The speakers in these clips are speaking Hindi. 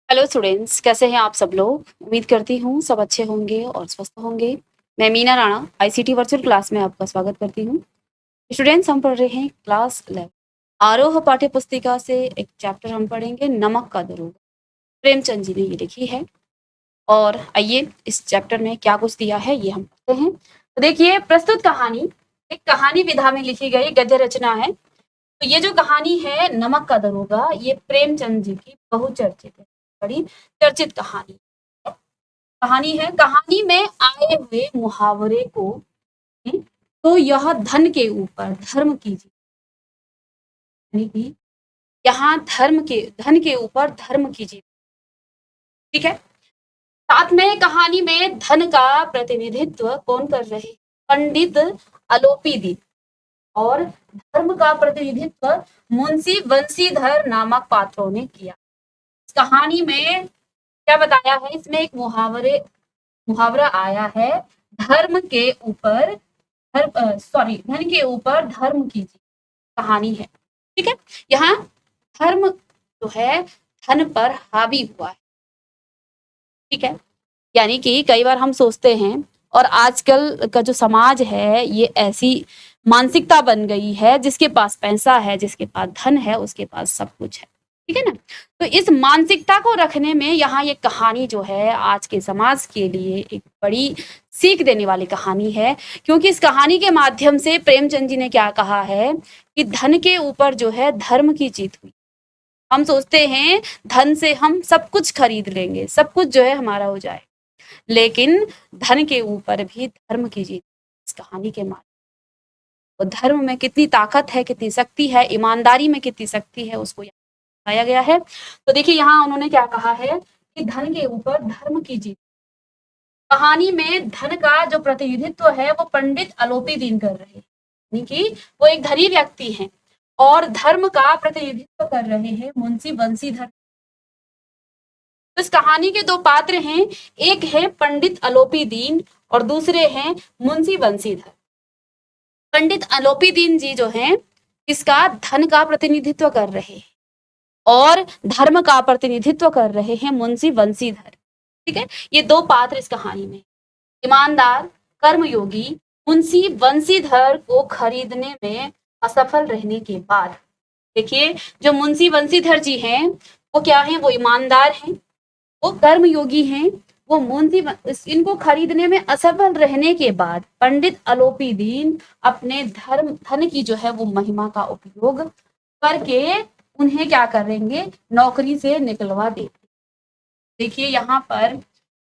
हेलो स्टूडेंट्स, कैसे हैं आप सब लोग। उम्मीद करती हूँ सब अच्छे होंगे और स्वस्थ होंगे। मैं Meena Rana ICT virtual class में आपका स्वागत करती हूँ। स्टूडेंट्स, हम पढ़ रहे हैं क्लास 11 आरोह पाठ्य पुस्तिका से एक चैप्टर हम पढ़ेंगे, नमक का दरोगा। प्रेमचंद जी ने ये लिखी है। और आइए इस चैप्टर में क्या कुछ दिया है ये हम पढ़ते हैं। तो देखिए, प्रस्तुत कहानी एक कहानी विधा में लिखी गई गद्य रचना है। तो ये जो कहानी है नमक का दरोगा, ये प्रेमचंद जी की बहुचर्चित है, बड़ी चर्चित कहानी है। कहानी में आए हुए मुहावरे को तो यह धन के ऊपर धर्म की जीत, यानी कि यहाँ धन के ऊपर धर्म की जीत। ठीक है। साथ में कहानी में धन का प्रतिनिधित्व कौन कर रहे? पंडित अलोपीदीप। और धर्म का प्रतिनिधित्व मुंशी बंशीधर नामक पात्रों ने किया। इस कहानी में क्या बताया है? इसमें एक मुहावरा आया है, धर्म के ऊपर धन के ऊपर धर्म की कहानी है। ठीक है। यहाँ धर्म जो है धन पर हावी हुआ है। ठीक है। यानी कि कई बार हम सोचते हैं, और आजकल का जो समाज है ये ऐसी मानसिकता बन गई है, जिसके पास पैसा है, जिसके पास धन है, उसके पास सब कुछ है। ठीक है ना। तो इस मानसिकता को रखने में यहाँ ये कहानी जो है आज के समाज के लिए एक बड़ी सीख देने वाली कहानी है। क्योंकि इस कहानी के माध्यम से प्रेमचंद जी ने क्या कहा है कि धन के ऊपर जो है धर्म की जीत हुई। हम सोचते हैं धन से हम सब कुछ खरीद लेंगे, सब कुछ जो है हमारा हो जाए, लेकिन धन के ऊपर भी धर्म की जीत इस कहानी के माध्यम। और धर्म में कितनी ताकत है, कितनी शक्ति है, ईमानदारी में कितनी शक्ति है, उसको बताया गया है। तो देखिए यहाँ उन्होंने क्या कहा है कि धन के ऊपर धर्म की जीत। कहानी में धन का जो प्रतिनिधित्व है वो पंडित अलोपीदीन कर रहे हैं, यानी कि वो एक धनी व्यक्ति हैं। और धर्म का प्रतिनिधित्व कर रहे हैं मुंशी बंशीधर। तो इस कहानी के दो पात्र हैं, एक है पंडित अलोपीदीन और दूसरे हैं मुंशी बंशीधर। पंडित अलोपीदीन जी जो हैं इसका धन का प्रतिनिधित्व कर रहे हैं और धर्म का प्रतिनिधित्व कर रहे हैं मुंशी बंशीधर। ठीक है। ये दो पात्र इस कहानी में। ईमानदार कर्मयोगी मुंशी बंशीधर को खरीदने में असफल रहने के बाद, देखिए जो मुंशी बंशीधर जी हैं वो क्या हैं? वो ईमानदार हैं, वो कर्मयोगी हैं, वो मुंशी इनको खरीदने में असफल रहने के बाद पंडित अलोपीदीन अपने धन की जो है वो महिमा का उपयोग करके उन्हें क्या करेंगे? नौकरी से निकलवा देंगे। देखिए यहाँ पर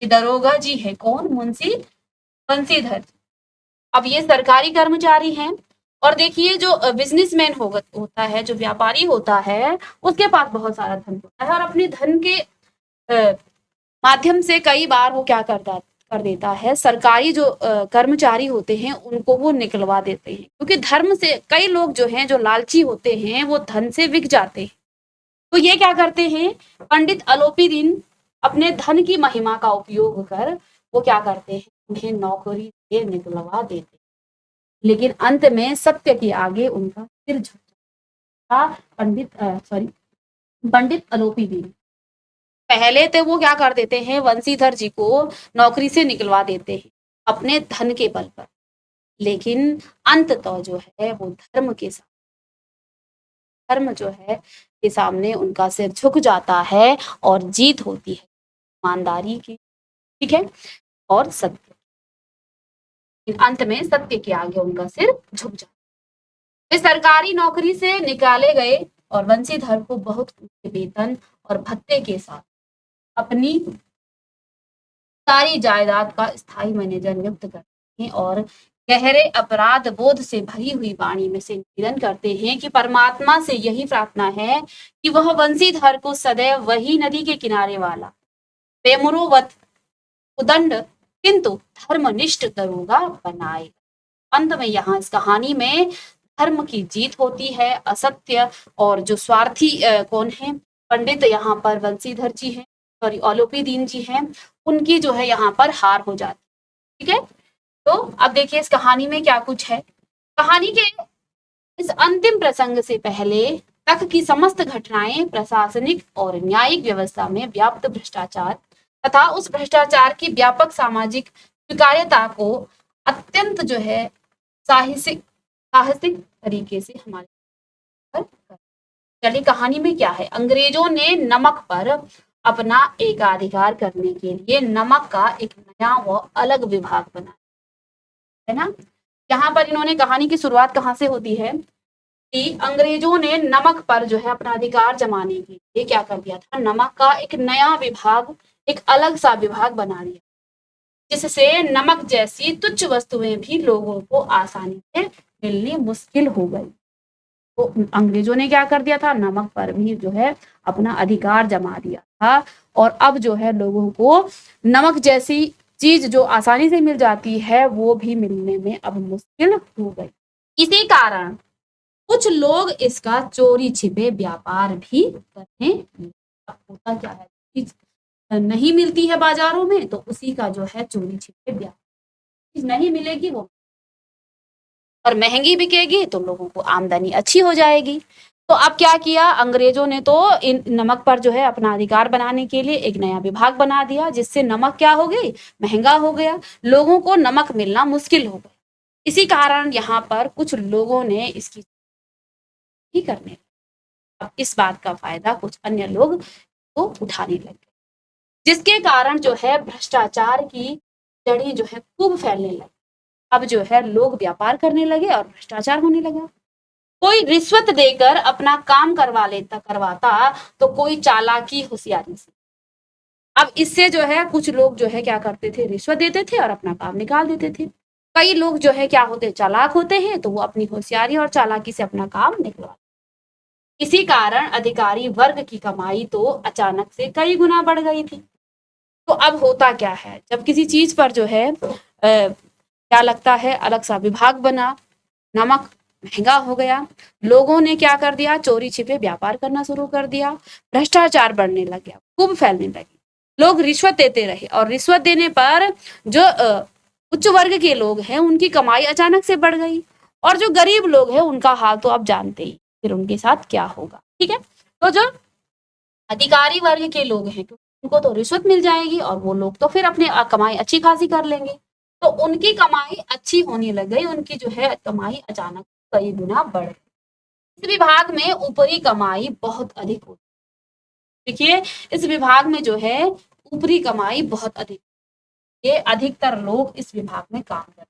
दरोगा जी है कौन? मुंशी बंशीधर। अब ये सरकारी कर्मचारी हैं। और देखिए जो बिजनेसमैन होता है, जो व्यापारी होता है, उसके पास बहुत सारा धन होता है और अपने धन के माध्यम से कई बार वो क्या कर देता है, सरकारी जो कर्मचारी होते हैं उनको वो निकलवा देते हैं। क्योंकि धर्म से कई लोग जो हैं, जो लालची होते हैं, वो धन से बिक जाते हैं। तो ये क्या करते हैं? पंडित अलोपीदीन अपने धन की महिमा का उपयोग कर वो क्या करते हैं? उन्हें नौकरी से निकलवा देते हैं। लेकिन अंत में सत्य के आगे उनका सिर झुक जाता। पंडित अलोपीदीन पहले तो वो क्या कर देते हैं? वंशीधर जी को नौकरी से निकलवा देते हैं अपने धन के बल पर। लेकिन अंत तो जो है वो धर्म जो है के सामने उनका सिर झुक जाता है और जीत होती है ईमानदारी की। ठीक है। और सत्य, अंत में सत्य के आगे उनका सिर झुक जाता है। वे सरकारी नौकरी से निकाले गए और वंशीधर को बहुत ऊंचे वेतन और भत्ते के साथ अपनी सारी जायदाद का स्थायी मैनेजर नियुक्त करते हैं और गहरे अपराध बोध से भरी हुई वाणी में से निवेदन करते हैं कि परमात्मा से यही प्रार्थना है कि वह वंशीधर को सदैव वही नदी के किनारे वाला बेमुरोवत उदंड किंतु धर्मनिष्ठ दरोगा बनाए। अंत में यहाँ इस कहानी में धर्म की जीत होती है, असत्य और जो स्वार्थी कौन है? पंडित यहाँ पर बंशीधर जी हैं, सॉरी अलोपीदीन जी हैं, उनकी जो है यहाँ पर हार हो जाती। ठीक है। तो अब देखिए इस कहानी में क्या कुछ है। कहानी के इस अंतिम प्रसंग से पहले तक की समस्त घटनाएं प्रशासनिक और न्यायिक व्यवस्था में व्याप्त भ्रष्टाचार तथा उस भ्रष्टाचार की व्यापक सामाजिक स्वीकार्यता को अत्यंत जो है साहसिक साहसिक तरीके से हमारे पर कर। चलिए कहानी में क्या है, अंग्रेजों ने नमक पर अपना एकाधिकार करने के लिए नमक का एक नया व अलग विभाग बनाया, है ना। यहाँ पर इन्होंने कहानी की शुरुआत कहाँ से होती है कि अंग्रेजों ने नमक पर जो है अपना अधिकार जमाने के लिए क्या कर दिया था, नमक का एक नया विभाग, एक अलग सा विभाग बना दिया, जिससे नमक जैसी तुच्छ वस्तुएं भी लोगों को आसानी से मिलनी मुश्किल हो गई। तो अंग्रेजों ने क्या कर दिया था, नमक पर भी जो है अपना अधिकार जमा दिया था, और अब जो है लोगों को नमक जैसी चीज जो आसानी से मिल जाती है वो भी मिलने में अब मुश्किल हो गई। इसी कारण कुछ लोग इसका चोरी छिपे व्यापार भी करने लगे। अब होता क्या है, चीज नहीं मिलती है बाजारों में तो उसी का जो है चोरी छिपे व्यापार, चीज नहीं मिलेगी वो और महंगी बिकेगी तो लोगों को आमदनी अच्छी हो जाएगी। तो अब क्या किया अंग्रेजों ने, तो इन नमक पर जो है अपना अधिकार बनाने के लिए एक नया विभाग बना दिया, जिससे नमक क्या हो गई, महंगा हो गया, लोगों को नमक मिलना मुश्किल हो गया। इसी कारण यहाँ पर कुछ लोगों ने इसकी ही करने, अब इस बात का फायदा कुछ अन्य लोग तो उठाने लगे, जिसके कारण जो है भ्रष्टाचार की जड़ी जो है खूब फैलने लगी। अब जो है लोग व्यापार करने लगे और भ्रष्टाचार होने लगा। कोई रिश्वत देकर अपना काम करवाता तो कोई चालाकी होशियारी से। अब इससे जो है कुछ लोग जो है क्या करते थे, रिश्वत देते थे और अपना काम निकाल देते थे। कई लोग जो है क्या होते, चालाक होते हैं, तो वो अपनी होशियारी और चालाकी से अपना काम निकलवा। इसी कारण अधिकारी वर्ग की कमाई तो अचानक से कई गुना बढ़ गई थी। तो अब होता क्या है, जब किसी चीज पर जो है क्या लगता है अलग सा विभाग बना, नमक महंगा हो गया, लोगों ने क्या कर दिया, चोरी छिपे व्यापार करना शुरू कर दिया, भ्रष्टाचार बढ़ने लग गया, खूब फैलने लगी, लोग रिश्वत देते रहे और रिश्वत देने पर जो उच्च वर्ग के लोग हैं उनकी कमाई अचानक से बढ़ गई, और जो गरीब लोग हैं उनका हाल तो आप जानते ही फिर उनके साथ क्या होगा। ठीक है, तो जो अधिकारी वर्ग के लोग हैं उनको तो रिश्वत मिल जाएगी और वो लोग तो फिर अपने कमाई अच्छी खासी कर लेंगे, तो उनकी कमाई अच्छी होने लग गई, उनकी जो है कमाई अचानक कई गुना बढ़ गई। इस विभाग में ऊपरी कमाई बहुत अधिक होती है। देखिए इस विभाग में जो है ऊपरी कमाई बहुत अधिक, ये अधिकतर लोग इस विभाग में काम करते हैं।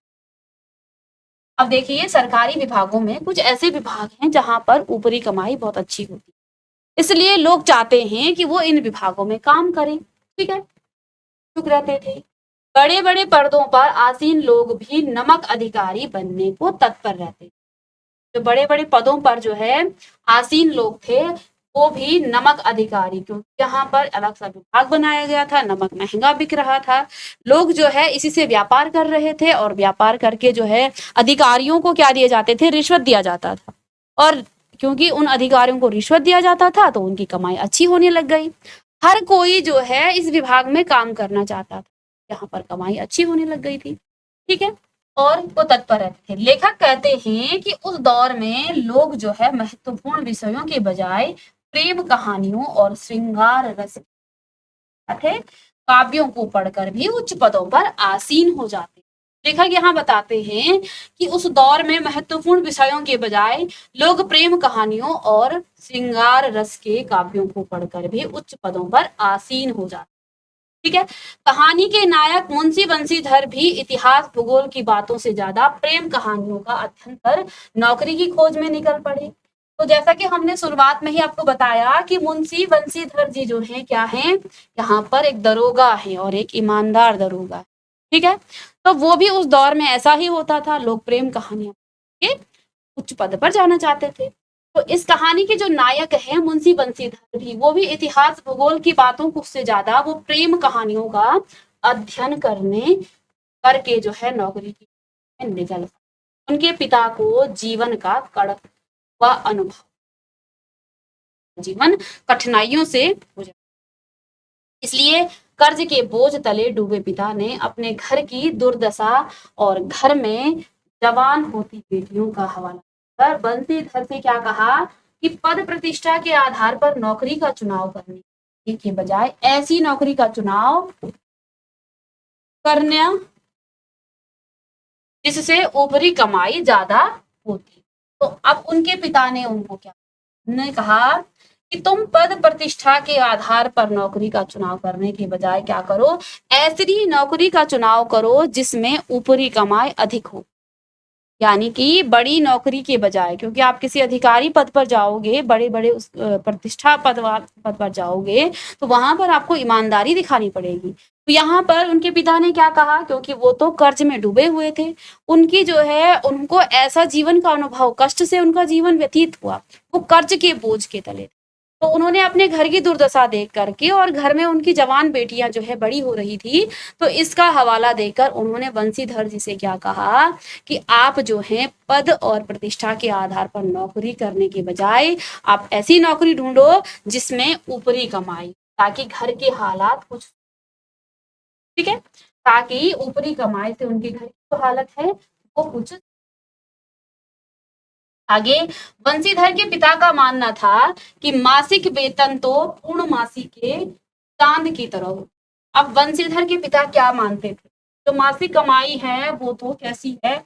अब देखिए सरकारी विभागों में कुछ ऐसे विभाग हैं जहां पर ऊपरी कमाई बहुत अच्छी होती है, इसलिए लोग चाहते हैं कि वो इन विभागों में काम करें। ठीक है, चुप रहते थे। बड़े बड़े पदों पर आसीन लोग भी नमक अधिकारी बनने को तत्पर रहते थे। जो बड़े बड़े पदों पर जो है आसीन लोग थे वो भी नमक अधिकारी, क्योंकि यहाँ पर अलग सा विभाग बनाया गया था, नमक महंगा बिक रहा था, लोग जो है इसी से व्यापार कर रहे थे, और व्यापार करके जो है अधिकारियों को क्या दिए जाते थे, रिश्वत दिया जाता था, और क्योंकि उन अधिकारियों को रिश्वत दिया जाता था तो उनकी कमाई अच्छी होने लग गई। हर कोई जो है इस विभाग में काम करना चाहता था, यहाँ पर कमाई अच्छी होने लग गई थी। ठीक है, और वो तत्पर रहते थे। लेखक कहते हैं कि उस दौर में लोग जो है महत्वपूर्ण विषयों के बजाय प्रेम कहानियों और श्रृंगार रस थे काव्यों को पढ़कर भी उच्च पदों पर आसीन हो जाते। लेखक यहाँ बताते हैं कि उस दौर में महत्वपूर्ण विषयों के बजाय लोग प्रेम कहानियों और श्रृंगार रस के काव्यों को पढ़कर भी उच्च पदों पर आसीन हो जाते। ठीक है, कहानी के नायक मुंशी बंशीधर भी इतिहास भूगोल की बातों से ज्यादा प्रेम कहानियों का अध्ययन कर नौकरी की खोज में निकल पड़े। तो जैसा कि हमने शुरुआत में ही आपको बताया कि मुंशी बंशीधर जी जो हैं क्या हैं, यहाँ पर एक दरोगा है और एक ईमानदार दरोगा है। ठीक है, तो वो भी उस दौर में ऐसा ही होता था, लोग प्रेम कहानियां के उच्च पद पर जाना चाहते थे। तो इस कहानी के जो नायक हैं मुंशी बंशीधर भी, वो भी इतिहास भूगोल की बातों को से ज्यादा वो प्रेम कहानियों का अध्ययन करके जो है नौकरी की निकल। उनके पिता को जीवन का कड़क व अनुभव, जीवन कठिनाइयों से गुजरा, इसलिए कर्ज के बोझ तले डूबे पिता ने अपने घर की दुर्दशा और घर में जवान होती बेटियों का हवाला कर बंशीधर से क्या कहा कि पद प्रतिष्ठा के आधार पर नौकरी का चुनाव करने के बजाय ऐसी नौकरी का चुनाव करना जिससे ऊपरी कमाई ज्यादा होती। तो अब उनके पिता ने उनको क्या ने कहा कि तुम पद प्रतिष्ठा के आधार पर नौकरी का चुनाव करने के बजाय क्या करो, ऐसी नौकरी का चुनाव करो जिसमें ऊपरी कमाई अधिक हो। यानी कि बड़ी नौकरी के बजाय, क्योंकि आप किसी अधिकारी पद पर जाओगे, बड़े बड़े उस प्रतिष्ठा पद पर जाओगे, तो वहां पर आपको ईमानदारी दिखानी पड़ेगी। तो यहाँ पर उनके पिता ने क्या कहा, क्योंकि वो तो कर्ज में डूबे हुए थे, उनकी जो है उनको ऐसा जीवन का अनुभव, कष्ट से उनका जीवन व्यतीत हुआ, वो कर्ज के बोझ के तले थे। तो उन्होंने अपने घर की दुर्दशा देख करके और घर में उनकी जवान बेटियां जो है बड़ी हो रही थी, तो इसका हवाला देकर उन्होंने बंसीधर जी से क्या कहा कि आप जो हैं पद और प्रतिष्ठा के आधार पर नौकरी करने के बजाय आप ऐसी नौकरी ढूंढो जिसमें ऊपरी कमाई, ताकि घर के हालात कुछ, ठीक है, ताकि ऊपरी कमाई से उनके घर की जो हालत है वो कुछ। आगे बंसीधर के पिता का मानना था कि मासिक वेतन तो पूर्णमासी के चांद की तरह हो। अब बंसीधर के पिता क्या मानते थे, जो मासिक कमाई है वो तो कैसी है,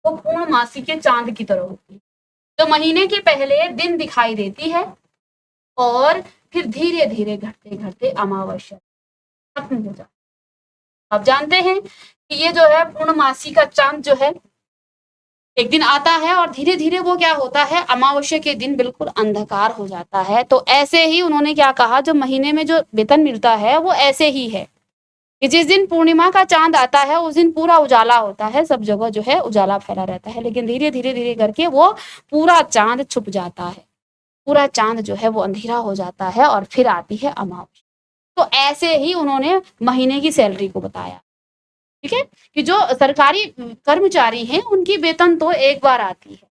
वो पूर्णमासी के चांद की तरह होती है, जो महीने के पहले दिन दिखाई देती है और फिर धीरे धीरे घटते घटते अमावस्या खत्म हो जाती है। आप जानते हैं कि ये जो है पूर्णमासी का चांद जो है एक दिन आता है और धीरे धीरे वो क्या होता है, अमावस्या के दिन बिल्कुल अंधकार हो जाता है। तो ऐसे ही उन्होंने क्या कहा, जो महीने में जो वेतन मिलता है वो ऐसे ही है कि जिस दिन पूर्णिमा का चांद आता है उस दिन पूरा उजाला होता है, सब जगह जो है उजाला फैला रहता है, लेकिन धीरे धीरे धीरे करके वो पूरा चांद छुप जाता है, पूरा चांद जो है वो अंधेरा हो जाता है और फिर आती है अमावस्या। तो ऐसे ही उन्होंने महीने की सैलरी को बताया, ठीक है, कि जो सरकारी कर्मचारी हैं उनकी वेतन तो एक बार आती है,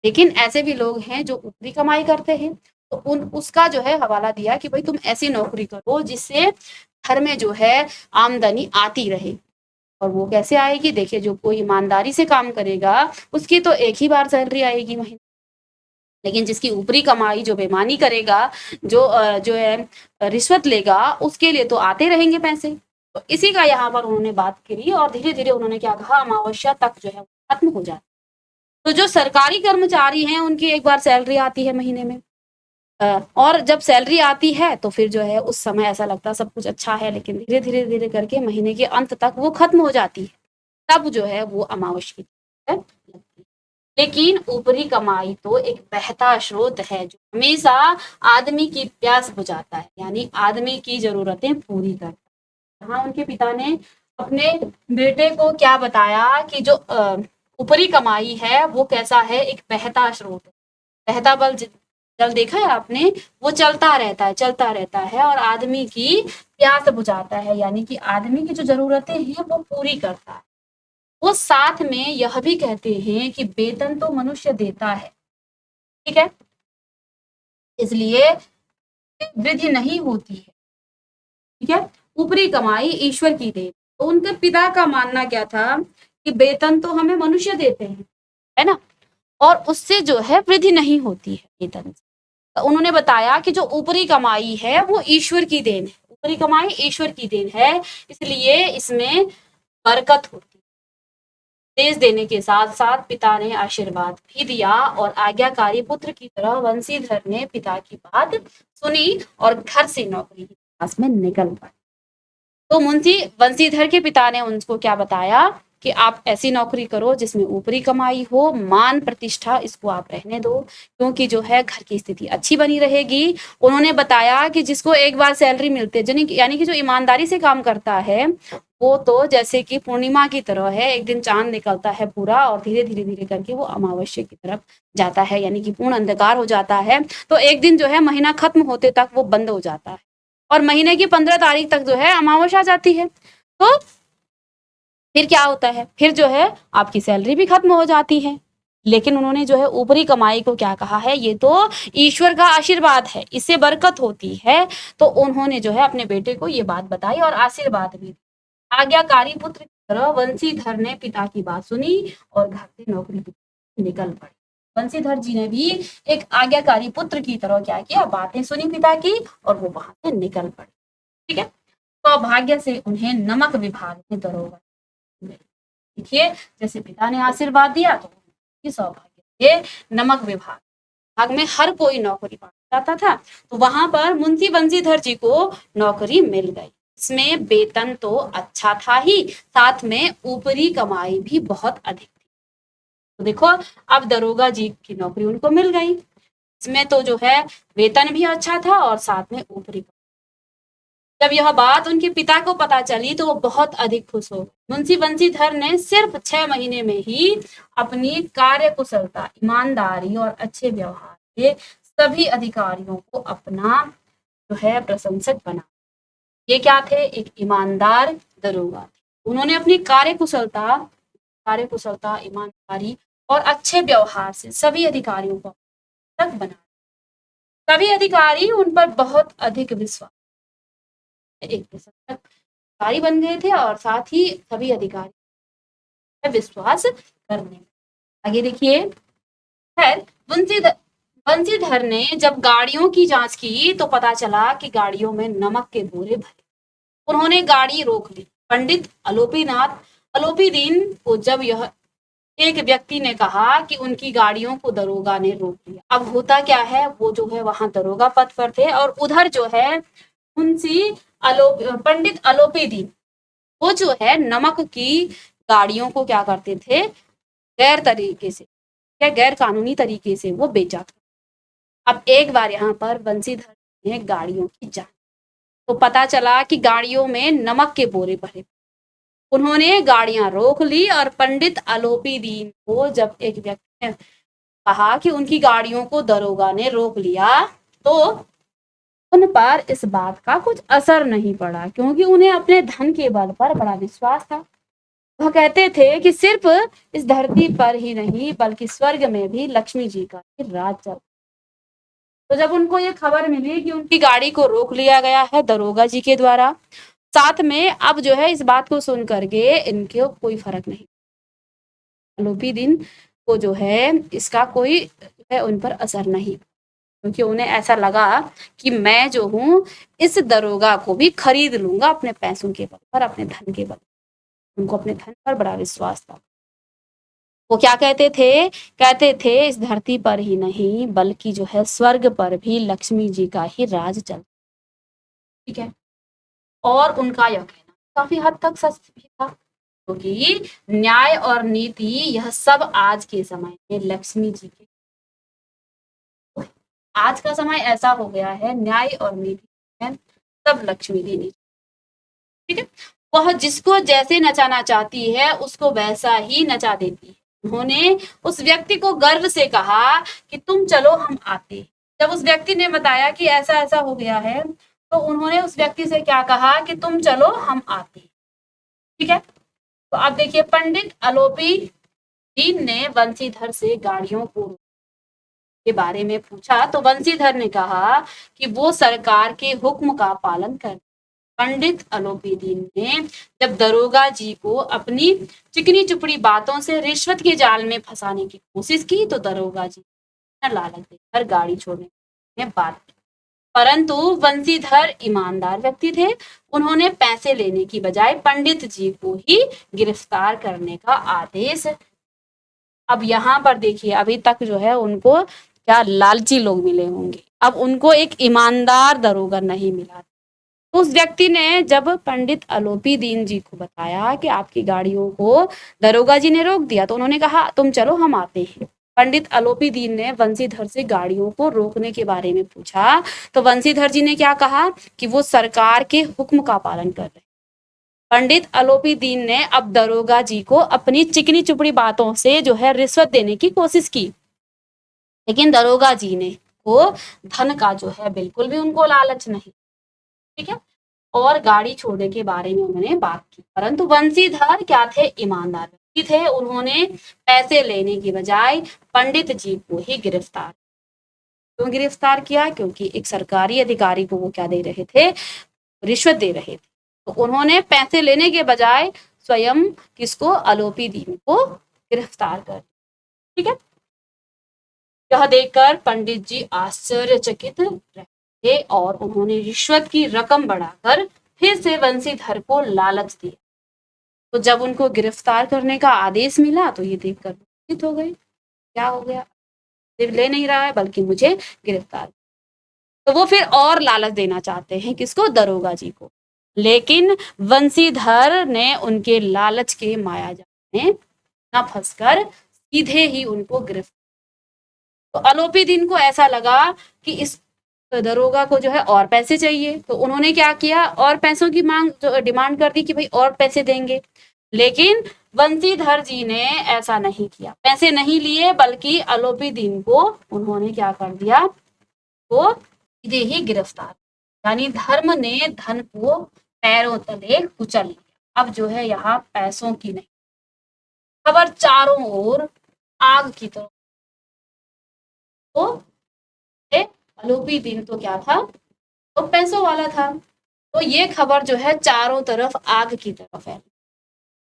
लेकिन ऐसे भी लोग हैं जो ऊपरी कमाई करते हैं, तो उन उसका जो है हवाला दिया कि भाई तुम ऐसी नौकरी करो जिससे घर में जो है आमदनी आती रहे। और वो कैसे आएगी, देखिए जो कोई ईमानदारी से काम करेगा उसकी तो एक ही बार सैलरी आएगी महीने, लेकिन जिसकी ऊपरी कमाई, जो बेईमानी करेगा, जो है रिश्वत लेगा, उसके लिए तो आते रहेंगे पैसे। तो इसी का यहाँ पर उन्होंने बात करी और धीरे धीरे उन्होंने क्या कहा, अमावस्या तक जो है खत्म हो जाती। तो जो सरकारी कर्मचारी हैं उनकी एक बार सैलरी आती है महीने में, और जब सैलरी आती है तो फिर जो है उस समय ऐसा लगता है सब कुछ अच्छा है, लेकिन धीरे धीरे धीरे करके महीने के अंत तक वो खत्म हो जाती है, तब जो है वो अमावस्या की लगती है। लेकिन ऊपरी कमाई तो एक बहता स्रोत है जो हमेशा आदमी की प्यास बुझाता है, यानी आदमी की जरूरतें पूरी करता है। हाँ, उनके पिता ने अपने बेटे को क्या बताया कि जो ऊपरी कमाई है वो कैसा है, एक बहता स्रोत है। बहता जल देखा है आपने, वो चलता रहता है, चलता रहता है और आदमी की प्यास बुझाता है, यानी कि आदमी की जो जरूरतें हैं वो पूरी करता है। वो साथ में यह भी कहते हैं कि वेतन तो मनुष्य देता है, ठीक है, इसलिए वृद्धि नहीं होती है, ठीक है, ऊपरी कमाई ईश्वर की देन। तो उनके पिता का मानना क्या था कि वेतन तो हमें मनुष्य देते हैं, है ना, और उससे जो है वृद्धि नहीं होती है वेतन से। तो उन्होंने बताया कि जो ऊपरी कमाई है वो ईश्वर की देन है, ऊपरी कमाई ईश्वर की देन है, इसलिए इसमें बरकत होती है। उपदेश देने के साथ साथ पिता ने आशीर्वाद भी दिया और आज्ञाकारी पुत्र की तरह बंसीधर ने पिता की बात सुनी और घर से नौकरी की तलाश में निकल पड़े। तो मुंशी बंसीधर के पिता ने उनको क्या बताया कि आप ऐसी नौकरी करो जिसमें ऊपरी कमाई हो, मान प्रतिष्ठा इसको आप रहने दो, क्योंकि जो है घर की स्थिति अच्छी बनी रहेगी। उन्होंने बताया कि जिसको एक बार सैलरी मिलती है, यानी कि जो ईमानदारी से काम करता है, वो तो जैसे कि पूर्णिमा की तरह है, एक दिन चांद निकलता है पूरा और धीरे धीरे धीरे करके वो अमावस्या की तरफ जाता है, यानी कि पूर्ण अंधकार हो जाता है। तो एक दिन जो है महीना खत्म होते तक वो बंद हो जाता है और महीने की 15 तारीख तक जो है अमावस्या आ जाती है। तो फिर क्या होता है, फिर जो है आपकी सैलरी भी खत्म हो जाती है। लेकिन उन्होंने जो है ऊपरी कमाई को क्या कहा है, ये तो ईश्वर का आशीर्वाद है, इससे बरकत होती है। तो उन्होंने जो है अपने बेटे को ये बात बताई और आशीर्वाद भी। आज्ञाकारी पुत्र की तरह बंसीधर ने पिता की बात सुनी और घर से नौकरी निकल पड़े। बंसीधर जी ने भी एक आज्ञाकारी पुत्र की तरह क्या किया, बातें सुनी पिता की और वो वहां से निकल पड़े। ठीक है, सौभाग्य से उन्हें नमक विभाग में दरोगा मिला। देखिए, जैसे पिता ने आशीर्वाद दिया तो सौभाग्य से नमक विभाग में हर कोई नौकरी पाना चाहता था, तो वहां पर मुंशी बंसीधर जी को नौकरी मिल गई। इसमें वेतन तो अच्छा था ही, साथ में ऊपरी कमाई भी बहुत अधिक थी। तो देखो, अब दरोगा जी की नौकरी उनको मिल गई, इसमें तो जो है वेतन भी अच्छा था और साथ में ऊपरी। जब यह बात उनके पिता को पता चली तो वो बहुत अधिक खुश हो। मुंशी बंसीधर ने सिर्फ 6 महीने में ही अपनी कार्य कुशलता, ईमानदारी और अच्छे व्यवहार से सभी अधिकारियों को अपना जो है प्रशंसक बना। ये क्या थे? एक ईमानदार दरोगा थे। उन्होंने अपनी कार्यकुशलता, ईमानदारी और अच्छे व्यवहार से सभी अधिकारियों को तक बना। सभी अधिकारी उन पर बहुत अधिक विश्वास, एक प्रशंसक अधिकारी बन गए थे और साथ ही सभी अधिकारी विश्वास करने। आगे देखिए, खैर बंसीधर ने जब गाड़ियों की जांच की तो पता चला कि गाड़ियों में नमक के बोरे भरे। उन्होंने गाड़ी रोक ली। पंडित अलोपीदीन को जब यह एक व्यक्ति ने कहा कि उनकी गाड़ियों को दरोगा ने रोक लिया। अब होता क्या है, वो जो है वहां दरोगा पद पर थे और उधर जो है मुंशी पंडित अलोपीदीन, वो जो है नमक की गाड़ियों को क्या करते थे, गैर तरीके से या गैर कानूनी तरीके से वो बेचा था। अब एक बार यहाँ पर बंसीधर ने गाड़ियों की जांच, तो पता चला कि गाड़ियों में नमक के बोरे भरे। उन्होंने गाड़ियां रोक ली और पंडित अलोपीदीन को जब एक व्यक्ति ने कहा कि उनकी गाड़ियों को दरोगा ने रोक लिया, तो उन पर इस बात का कुछ असर नहीं पड़ा, क्योंकि उन्हें अपने धन के बल पर बड़ा विश्वास था। वह कहते थे कि सिर्फ इस धरती पर ही नहीं बल्कि स्वर्ग में भी लक्ष्मी जी का ही राज चल। तो जब उनको ये खबर मिली कि उनकी गाड़ी को रोक लिया गया है दरोगा जी के द्वारा, साथ में अब जो है इस बात को सुन करके इनके कोई फर्क नहीं, लोभी दिन को जो है इसका कोई है उन पर असर नहीं, क्योंकि उन्हें ऐसा लगा कि मैं जो हूँ इस दरोगा को भी खरीद लूंगा अपने पैसों के बल पर, अपने धन के बल। उनको अपने धन पर बड़ा विश्वास था। वो क्या कहते थे इस धरती पर ही नहीं बल्कि जो है स्वर्ग पर भी लक्ष्मी जी का ही राज चल। ठीक है, और उनका यह कहना काफी हद तक सच भी था, क्योंकि न्याय और नीति यह सब आज के समय में लक्ष्मी जी के, आज का समय ऐसा हो गया है, न्याय और नीति है सब लक्ष्मी देवी। ठीक है, वह जिसको जैसे नचाना चाहती है उसको वैसा ही नचा देती है। उन्होंने उस व्यक्ति को गर्व से कहा कि तुम चलो हम आते। जब उस व्यक्ति ने बताया कि ऐसा ऐसा हो गया है, तो उन्होंने उस व्यक्ति से क्या कहा कि तुम चलो हम आते। ठीक है, तो आप देखिए, पंडित अलोपीदीन ने बंसीधर से गाड़ियों को के बारे में पूछा तो बंसीधर ने कहा कि वो सरकार के हुक्म का पालन कर। पंडित अलोपीदीन ने जब दरोगा जी को अपनी चिकनी चुपड़ी बातों से रिश्वत के जाल में फंसाने की कोशिश की तो दरोगा जी ने लालच देकर गाड़ी छोड़ने में बात की। परंतु बंसीधर ईमानदार व्यक्ति थे, उन्होंने पैसे लेने की बजाय पंडित जी को ही गिरफ्तार करने का आदेश। अब यहाँ पर देखिए, अभी तक जो है उनको क्या लालची लोग मिले होंगे, अब उनको एक ईमानदार दरोगा नहीं मिला। तो उस व्यक्ति ने जब पंडित अलोपीदीन जी को बताया कि आपकी गाड़ियों को दरोगा जी ने रोक दिया, तो उन्होंने कहा तुम चलो हम आते हैं। पंडित अलोपीदीन ने बंसीधर से गाड़ियों को रोकने के बारे में पूछा तो बंसीधर जी ने क्या कहा कि वो सरकार के हुक्म का पालन कर रहे। पंडित अलोपीदीन ने अब दरोगा जी को अपनी चिकनी चुपड़ी बातों से जो है रिश्वत देने की कोशिश की, लेकिन दरोगा जी ने को धन का जो है बिल्कुल भी उनको लालच नहीं। ठीक है, और गाड़ी छोड़ने के बारे में उन्होंने बात की, परंतु बंसीधर क्या थे, ईमानदार व्यक्ति थे। उन्होंने पैसे लेने की बजाय पंडित जी को ही गिरफ्तार। क्यों गिरफ्तार किया? क्योंकि एक सरकारी अधिकारी को वो क्या दे रहे थे, रिश्वत दे रहे थे। तो उन्होंने पैसे लेने के बजाय स्वयं किसको, अलोपीदीन को गिरफ्तार कर। ठीक है, यह देखकर पंडित जी आश्चर्यचकित रहे और उन्होंने रिश्वत की रकम बढ़ाकर फिर से बंसीधर को लालच दिया। तो जब उनको गिरफ्तार करने का आदेश मिला तो ये देखकर भयभीत हो गए, क्या हो गया, सिर्फ ले नहीं रहा है बल्कि मुझे गिरफ्तार। तो वो फिर और लालच देना चाहते हैं, किसको, दरोगा जी को। लेकिन बंसीधर ने उनके लालच के मायाजाल में न फंसकर सीधे ही उनको गिरफ्तार। तो आरोपी दिन को ऐसा लगा कि इस दरोगा को जो है और पैसे चाहिए, तो उन्होंने क्या किया, और पैसों की मांग जो डिमांड कर दी कि भाई और पैसे देंगे। लेकिन बंसीधर जी ने ऐसा नहीं किया, पैसे नहीं लिए, बल्कि आरोपी दिन को उन्होंने क्या कर दिया, वो सीधे ही गिरफ्तार। यानी धर्म ने धन को पैरों तले कुचल लिया। अब जो है यहाँ पैसों की नहीं, खबर चारों ओर आग की तरह। तो आरोपी दिन तो क्या था, तो पैसों वाला था। तो ये खबर जो है चारों तरफ आग की तरफ है।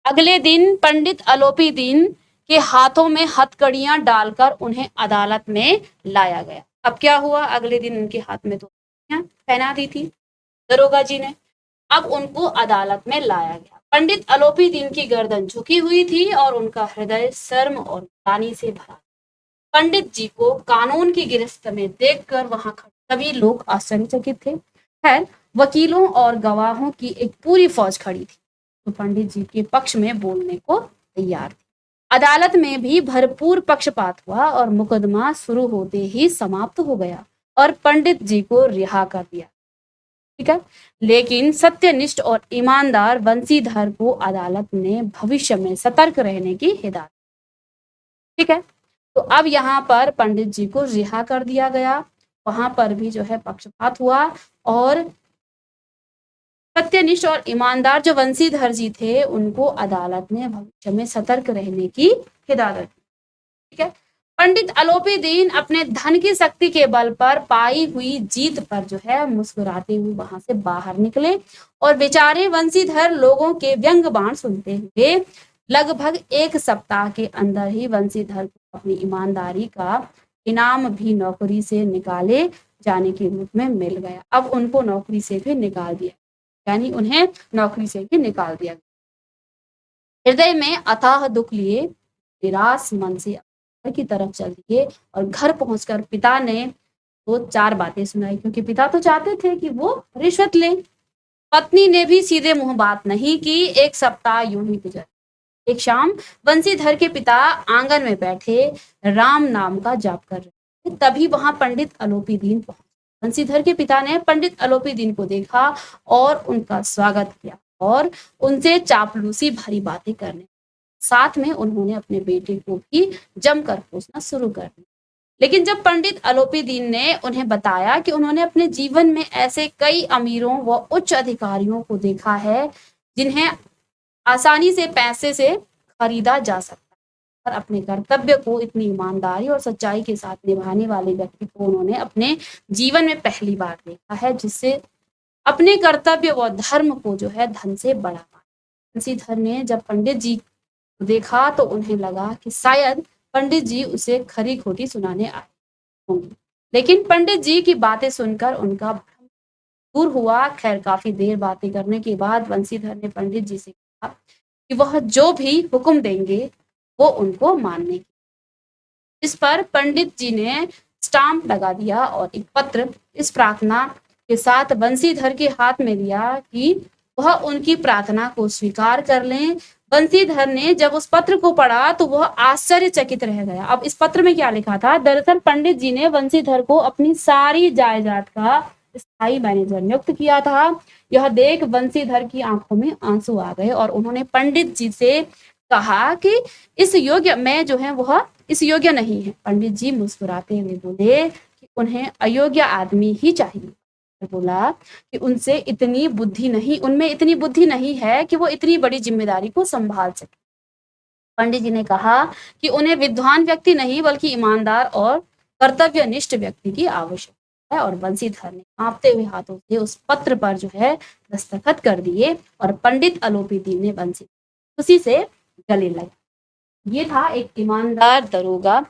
अगले दिन पंडित आरोपी दिन के हाथों में हथकड़ियां डालकर उन्हें अदालत में लाया गया। अब क्या हुआ, अगले दिन उनके हाथ में तो पहना दी थी दरोगा जी ने, अब उनको अदालत में लाया गया। पंडित आरोपी दिन की गर्दन झुकी हुई थी और उनका हृदय शर्म और ग्लानि से भरा। पंडित जी को कानून की गिरफ्त में देखकर वहां सभी लोग आश्चर्यचकित थे। खैर, वकीलों और गवाहों की एक पूरी फौज खड़ी थी तो पंडित जी के पक्ष में बोलने को तैयार थी। अदालत में भी भरपूर पक्षपात हुआ और मुकदमा शुरू होते ही समाप्त हो गया और पंडित जी को रिहा कर दिया। ठीक है, लेकिन सत्यनिष्ठ और ईमानदार बंसीधर को अदालत ने भविष्य में सतर्क रहने की हिदायत। ठीक है, तो अब यहाँ पर पंडित जी को रिहा कर दिया गया, वहां पर भी जो है पक्षपात हुआ और सत्यनिष्ठ और ईमानदार जो बंसीधर जी थे उनको अदालत ने भविष्य में सतर्क रहने की हिदायत दी। ठीक है, पंडित आरोपी दिन अपने धन की शक्ति के बल पर पाई हुई जीत पर जो है मुस्कुराते हुए वहां से बाहर निकले और बेचारे बंसीधर लोगों के व्यंग बाण सुनते हुए लगभग एक सप्ताह के अंदर ही बंसीधर को अपनी ईमानदारी का इनाम भी नौकरी से निकाले जाने के रूप में मिल गया। अब उनको नौकरी से भी निकाल दिया, यानी उन्हें नौकरी से भी निकाल दिया। हृदय में अथाह दुख लिए निराश मन से घर की तरफ चल दिए और घर पहुंचकर पिता ने वो 4 बातें सुनाई, क्योंकि पिता तो चाहते थे कि वो रिश्वत ले। पत्नी ने भी सीधे मुंह बात नहीं की। एक सप्ताह यूं ही गुजर। एक शाम बंसीधर के पिता आंगन में बैठे राम नाम का जाप कर रहे थे, तभी वहां पंडित आरोपी दिन पहुंचे। बंसीधर के पिता ने पंडित आरोपी दिन को देखा और उनका स्वागत किया और उनसे चापलूसी भरी बातें करने, साथ में उन्होंने अपने बेटे को भी जमकर पूछना शुरू कर दिया। लेकिन जब पंडित आरोपी दिन ने उन्हें बताया कि उन्होंने अपने जीवन में ऐसे कई अमीरों व उच्च अधिकारियों को देखा है जिन्हें आसानी से पैसे से खरीदा जा सकता है, और अपने कर्तव्य को इतनी ईमानदारी और सच्चाई के साथ निभाने वाले व्यक्ति को उन्होंने अपने जीवन में पहली बार देखा है, जिससे अपने कर्तव्य व धर्म को जो है धन से बड़ा माना। बंसीधर ने जब पंडित जी को देखा तो उन्हें लगा कि शायद पंडित जी उसे खरी खोटी सुनाने आए होंगे, लेकिन पंडित जी की बातें सुनकर उनका भ्रम दूर हुआ। खैर, काफी देर बातें करने के बाद बंसीधर ने पंडित जी से कहा कि वह जो भी हुक्म देंगे वो उनको मानने की। इस पर पंडित जी ने स्टाम्प लगा दिया और एक पत्र इस प्रार्थना के साथ बंसीधर के हाथ में दिया कि वह उनकी प्रार्थना को स्वीकार कर लें। बंसीधर ने जब उस पत्र को पढ़ा तो वह आश्चर्यचकित रह गया। अब इस पत्र में क्या लिखा था, दरअसल पंडित जी ने बंसीधर को अपनी सारी जायदाद का स्थायी मैनेजर नियुक्त किया था। यह देख बंसीधर की आंखों में आंसू आ गए और उन्होंने पंडित जी से कहा कि इस योग्य मैं जो है वह इस योग्य नहीं है। पंडित जी मुस्कुराते हुए बोले कि उन्हें अयोग्य आदमी ही चाहिए। बोला कि उनसे इतनी बुद्धि नहीं, उनमें इतनी बुद्धि नहीं है कि वो इतनी बड़ी जिम्मेदारी को संभाल सके। पंडित जी ने कहा कि उन्हें विद्वान व्यक्ति नहीं बल्कि ईमानदार और कर्तव्यनिष्ठ व्यक्ति की आवश्यकता है। और बंसीधर ने कांपते हुए हाथों से उस पत्र पर जो है दस्तखत कर दिए और पंडित आरोपी दिन ने बंसीधर उसी से गले लगा। ये था एक ईमानदार दरोगा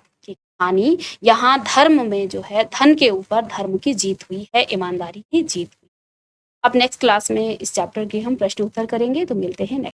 हानि, यहाँ धर्म में जो है धन के ऊपर धर्म की जीत हुई है, ईमानदारी की जीत हुई। अब नेक्स्ट क्लास में इस चैप्टर के हम प्रश्न उत्तर करेंगे, तो मिलते हैं नेक्स्ट